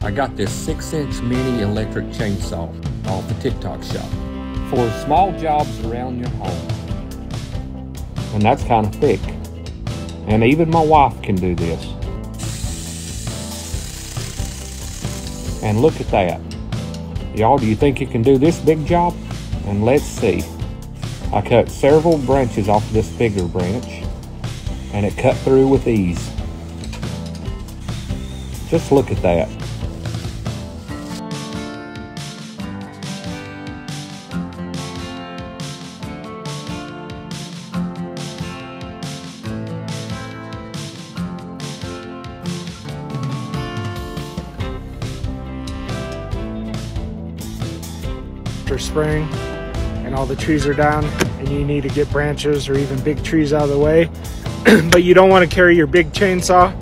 I got this 6-inch mini electric chainsaw off the TikTok shop for small jobs around your home. And that's kind of thick. And even my wife can do this. And look at that. Y'all, do you think you can do this big job? And let's see. I cut several branches off of this bigger branch, and it cut through with ease. Just look at that. After spring and all the trees are down and you need to get branches or even big trees out of the way, but you don't want to carry your big chainsaw,